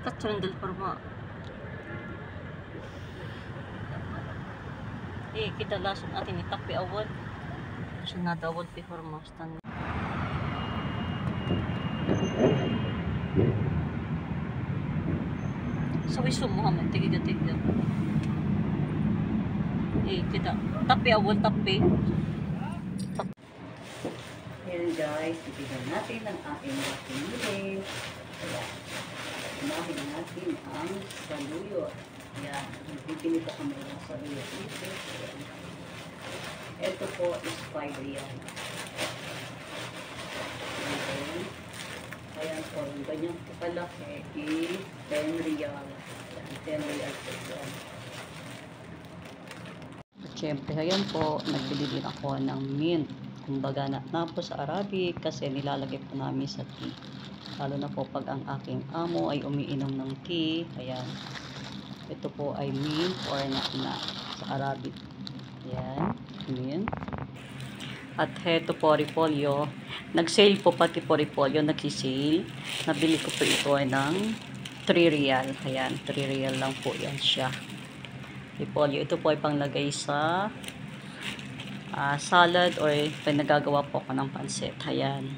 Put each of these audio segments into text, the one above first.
Kacang del forma. Kita lason atin itapi awal. Sunada awal pi forma stand. Sawi sumuha man tigiga-tigiga. Kita tapi awal tapi. Ayan guys, titignan natin ang aking pinili. Ayan. Unahin natin ang saluyot. Ayan. Pipili pa kami ng saluyot dito. Ayan. Ito po is 5 real. Ayan po, yung ganyang kalaki is 10 real. Ayan, 10 real po yan. At syempre, ayan po, nagbili din ako ng mint. Kumbaga na po sa Arabic kasi nilalagay po namin sa tea. Lalo na po pag ang aking amo ay umiinom ng tea. Ayan. Ito po ay mint or na sa Arabic. Ayan. Mint. At heto po repolyo. Nag-sale po pati po repolyo. Nagsisale. Nabili ko po ito ay ng 3 real. Ayan. 3 real lang po yan siya. Repolyo. Ito po ay panglagay sa salad or nagagawa po ako ng pansit. Ayan.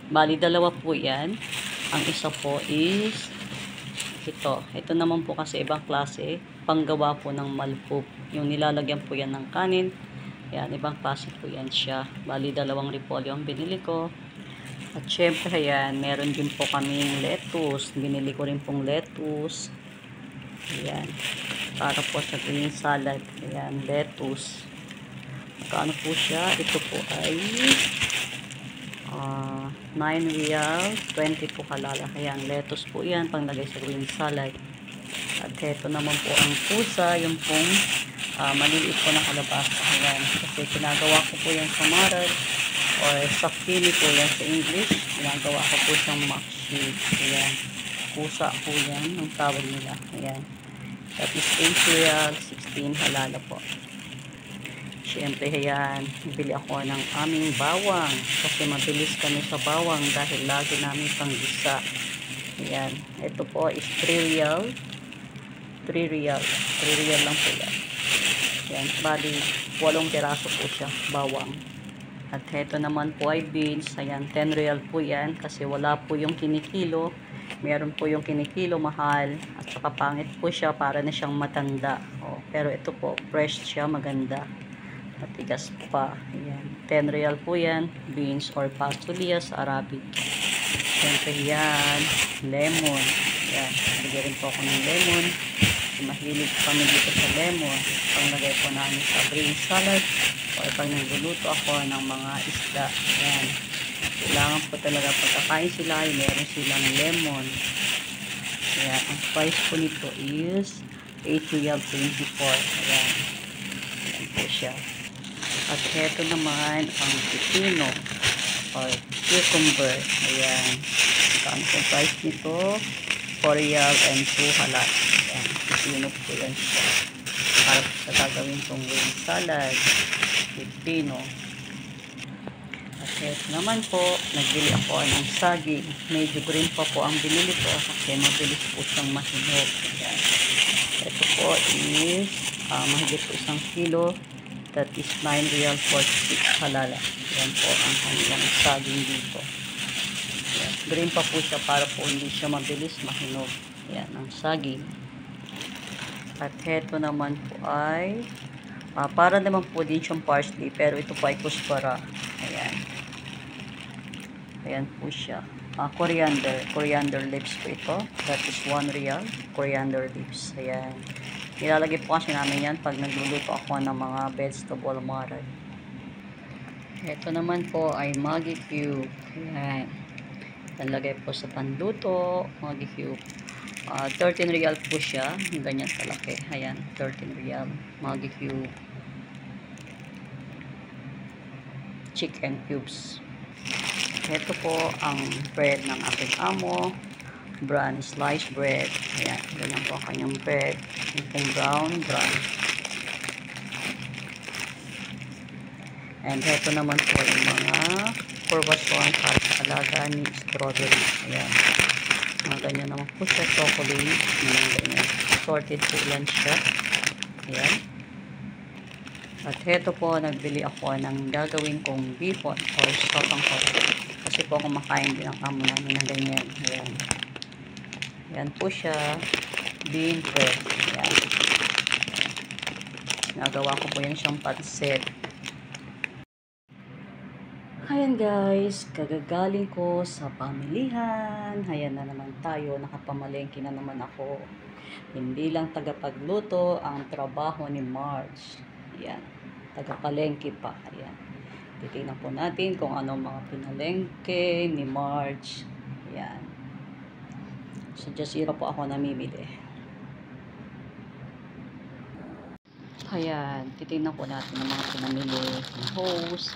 Bali, dalawa po yan. Ang isa po is ito. Ito naman po kasi ibang klase. Panggawa po ng malpop. Yung nilalagyan po yan ng kanin. Ayan, ibang klase po yan siya. Bali, dalawang repolyo ang binili ko. At syempre, ayan, meron din po kaming lettuce. Binili ko rin pong lettuce. Ayan. Para po sa green salad. Ayan, lettuce. Magkano po siya? Ito po ay 9 real, 20 po kalala. Ayan, lettuce po yan, panglagay sa green salad. At ito naman po ang pusa, yung pong maliliit po na kalabasa. Ayan, kasi ginagawa ko po yan sa marag or sakini po yan sa English. Ginagawa ko po siyang maxi. Ayan, pusa po yan, ang tawag nila. Ayan, that is 8 real, 16 halala po. Siyempre, ayan, bili ako ng aming bawang kasi mabilis kami sa bawang dahil lagi namin pang-isa. Ayan, ito po is 3 real. 3 real. 3 real lang po yan. Ayan, bali, 8 piraso po siya, bawang. At ito naman po ay beans. Ayan, 10 real po yan kasi wala po yung kinikilo. Meron po yung kinikilo, mahal. At saka pangit po siya, para na siyang matanda. Pero ito po, fresh siya, maganda. Matigas pa. Ayan. 10 real po yan. Beans or pastulia sa Arabic. Siyempre yan. Lemon. Ayan. Bigyan rin po ako ng lemon. Mahilig kami dito sa lemon. Panglagay po namin sa green salad. O pag nagluluto ako ng mga isda. Ayan. Kailangan po talaga pagkakain sila. Meron silang lemon. Ayan. Ang price po nito is 8 real 24. Ayan. Ayan po siya. At heto naman ang pipino or cucumber. Ayan. Magkano po price nito? 4 real and 2 halat. Ayan. Pipino po yan siya. Para sa gagawin kong green salad. Pipino. At heto naman po, nagbili ako ng saging. Medyo green pa po ang binili ko kasi mabilis po siyang mahinog. Ayan. Ito po is mahigit po 1 kilo. That is 9 real 46 halala. Yan po ang kanilang saging dito. Yan. Green pa po siya para po hindi siya mabilis mahinog. Yan ang saging. At heto naman po ay para naman po din siyang parsley, pero ito po ay kuspara. Ayan. Ayan po siya. Coriander leaves po ito. That is 1 real. Coriander leaves. Ayan. Nilalagay po kasi namin yan pag nagluluto ako ng mga vegetable marag. Ito naman po ay Maggi Cube. Ayan. Nalagay po sa panluto. Maggi Cube. 13 real po siya. Ganyan kalaki. Ayan. 13 real. Maggi Cube. Chicken cubes. Ito po ang bread ng aking amo. Brown sliced bread. Ayan, ganyan po ang kanyang bread. Yung brown. And ito naman po yung mga purbason para sa alaga ni strawberry. Ayan. Mga ganyan naman po siya. Chocolate. Mga ganyan. Sorted po yan siya. Ayan. At heto po, nagbili ako ng gagawin kong bifon or sotong ko. Kasi po kumakain din ang amo namin ng ganyan. Ayan. Ayan po siya. Bean bread. Ayan. Nagawa ko po yan siyang pansit. Ayan guys, kagagaling ko sa pamilihan. Ayan na naman tayo, nakapamalengke na naman ako. Hindi lang tagapagluto ang trabaho ni Marge. Ayan, tagapalengke pa. Ayan, titignan po natin kung ano mga pinalengke ni Marge. Ayan, sa Jazeera po ako namimili. Ayan, titignan po natin ang mga pinamili ng host.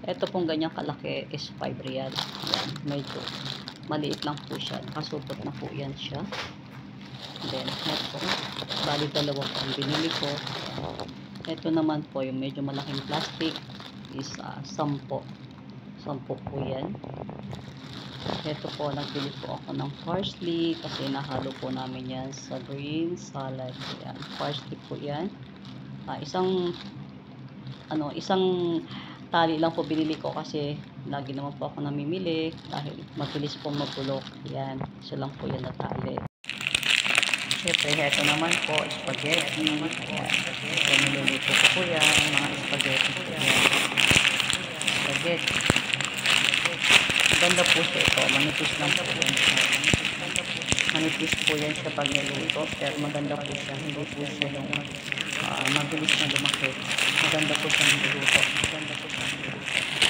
Ito pong ganyang kalaki is 5 riyal. Ayan, medyo maliit lang po siya. Nakasupot na po yan siya. Then, ito. Bali dalawa po ang binili ko. Ito naman po, yung medyo malaking plastic is 10. 10 po yan. Ito po, nagbili po ako ng parsley kasi nahalo po namin yan sa green salad. Ayan, parsley po yan. Isang tali lang po binili ko kasi lagi naman po ako namimili dahil mabilis pong mabulok. Yan, isa lang po yan na tali. Siyempre, ito naman po, spaghetti. Yan, ito niluluto ko po yan, mga spaghetti po yan. Spaghetti. Ganda po siya ito, manipis lang po yan siya. Manipis po yan siya pag niluto, pero maganda po siya, hindi po siya yung mabilis na lumaki. Maganda po siya niluto.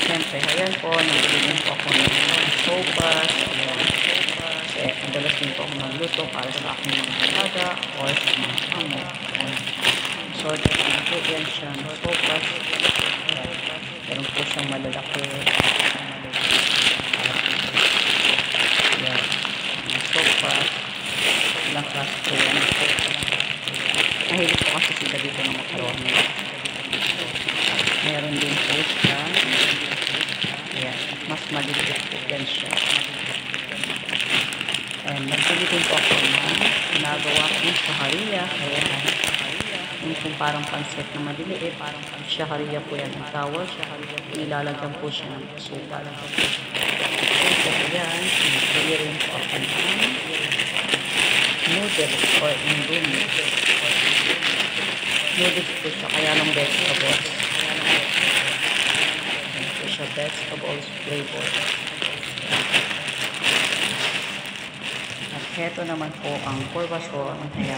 Siyempre, ayan po, nagbili po ako ng sopas. Kasi madalas din po ako magluto para sa aking mga alaga or sa mga amo. So, po yan siya ng sopas. Meron po siyang malalaki. Ayan, ng sopas. Ilang klase po yan. Mahilig po kasi sila dito ng macaroni. Meron din po siya. Ayan, mas maliit po yan siya. And nagbili din po ako ng ginagawa kong shahariya. Ayan, yung kung parang pansit na maliliit, parang shahariya po yan ang tawag. Nilalagyan po siya ng suka. So, ayan, nagbili rin po ako ng noodles or indomie. Noodles po siya, kaya lang vegetables. Vegetables flavor. At heto naman po ang kurbason. Kaya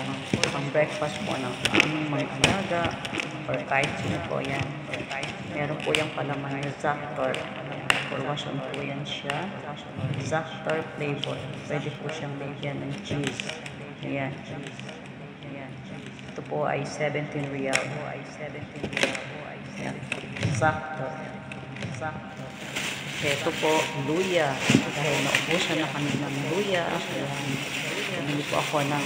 ang breakfast po ng aming mga alaga or kahit sino po yan. Meron po yung palaman ng za'atar. Kurbason po yan siya. Za'atar flavor. Pwede po siyang lagyan ng cheese. Ayan. Ito po ay 17 riyal. Ayan. Za'atar. Ito po, luya. Dahil naubusan na kami ng luya. Binili po ako ng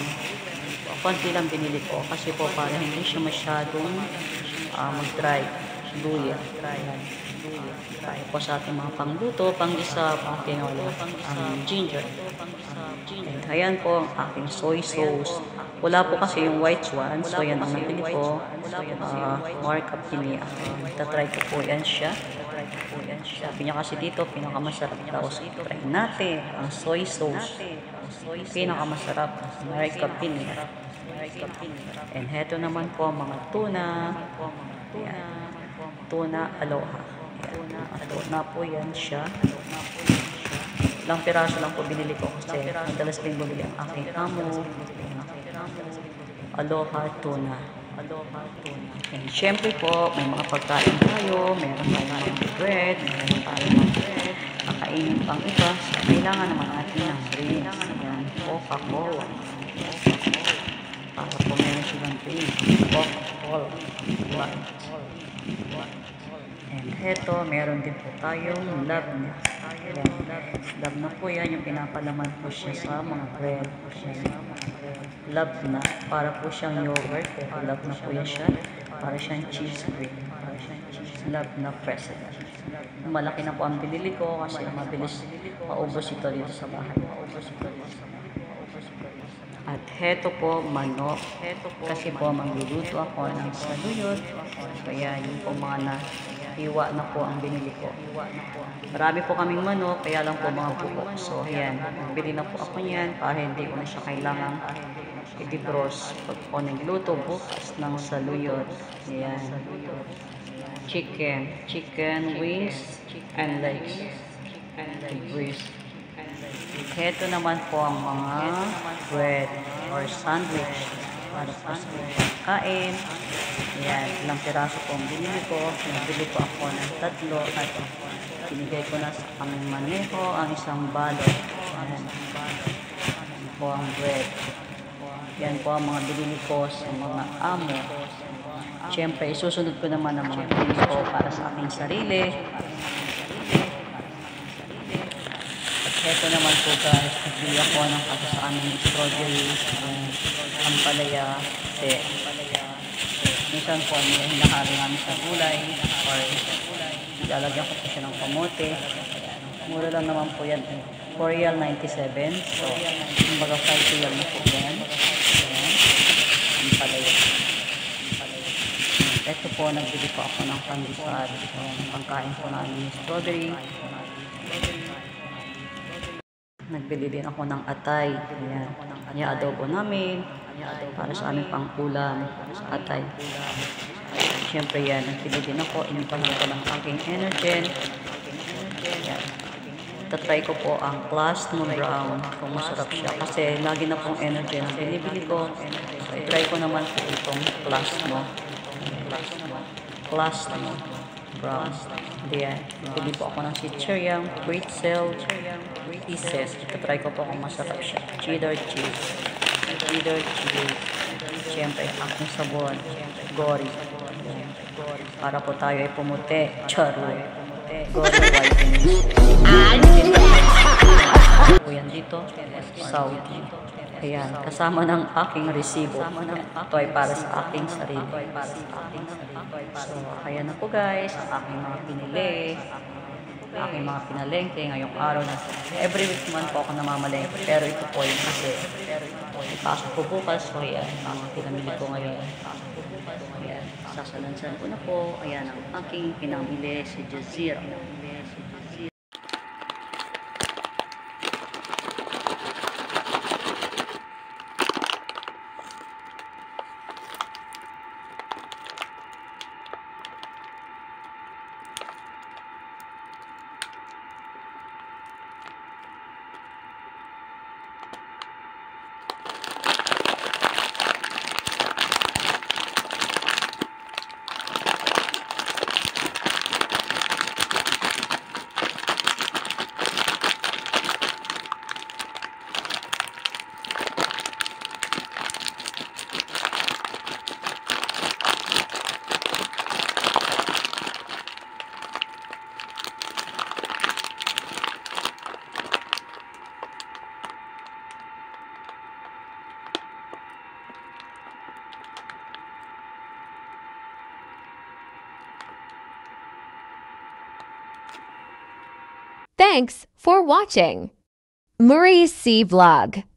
konti lang binili ko. Kasi po para hindi siya masyadong mag-dry. Luya. Tayo po sa ating mga pangluto, pang-isa, pang-tinola, ginger. And ayan po ang aking soy sauce. Wala po kasi yung white one. So yan ang nabili ko. Markup niya. Tatry ko po yan siya. Sabi niya kasi dito, pinakamasarap daw. So, try natin ang soy sauce. Pinakamasarap. Markup niya. And heto naman po mga tuna. Ayan. Tuna aloha. Tuna po yan siya. Ilang piraso lang po binili ko kasi madalas din bumili ang aking amo. Aloha tuna. And syempre po, may mga pagkain tayo, meron tayong mga bread, meron tayong mga kakainin pang iba. So, kailangan naman natin ng drinks. Ayan, Coca-Cola. Para po meron silang drinks. Coca-Cola. And heto, meron din po tayong labna. Labna po yan, yung pinapalaman po siya sa mga bread. Labna, para po siyang yogurt. Labna po yan siya. Para siyang cheese cream. Labna president. Malaki na po ang binili ko kasi mabilis maubos ito dito sa bahay. At heto po, manok. Kasi po, magluluto ako ng saluyot. Kaya yun po mga hiwa na po ang binili ko. Marami po kaming manok, kaya lang po mga buko. So, ayan, bili na po ako niyan para hindi ko na siya kailangan i-defrost pag po nagluto bukas ng saluyot. Ayan. Chicken wings, and legs. Heto naman po ang mga bread or sandwich para po sa pagkain. Ayan, ilang piraso po ang binili ko. Pinabili po ako ng 3 at binigay ko na sa aming maneho ang isang balot. Ayan po ang bread. Yan po ang mga binili ko sa mga amo. Siyempre, isusunod ko naman ang mga binili ko para sa aking sarili. Ito naman po guys, nagbili ako ng para sa aming strawberries, ampalaya, kasi minsan po hinahalo namin sa gulay or lalagyan ko po siya ng kamote. Mura lang naman po yan, $4.97. So, kumbaga $5 na po yan. Ampalaya. Ito po, nagbili po ako ng pandesal. Pangkain po namin yung strawberry. Nagbili din ako ng atay. Ayan. Yung adobo namin. Para sa aming pang-ulam. Atay. Siyempre yan. Nagbili din ako. Inipahin ko ng aking Energen. Ayan. Tatry ko po ang Plasmon Brown. Kung masarap siya. Kasi lagi na pong Energen ang binibili ko. So, itry ko naman po itong Plasmon Brown. Ayan. Bili po ako ng chicharyang pretzel pieces. Try ko po kung masarap siya. Cheddar cheese. Siyempre, aking sabon. Gory. Para po tayo ay pumuti. Charoy. Gory whitening. Po yan dito. Saudi. Ayan. Kasama ng aking resibo. Ito ay para sa aking sarili. So, ayan na po guys. Ang aking mga pinili. Aking mga pinalengke ngayong araw na every week man po ako namamalengke, pero ito po yung kasi ipasok po bukas. So ayan, ang pinamili ko ngayon. Ayan, sasalansan ko na po. Ayan ang aking pinamili, si Jazeera. Thanks for watching. Maurice C. Vlog.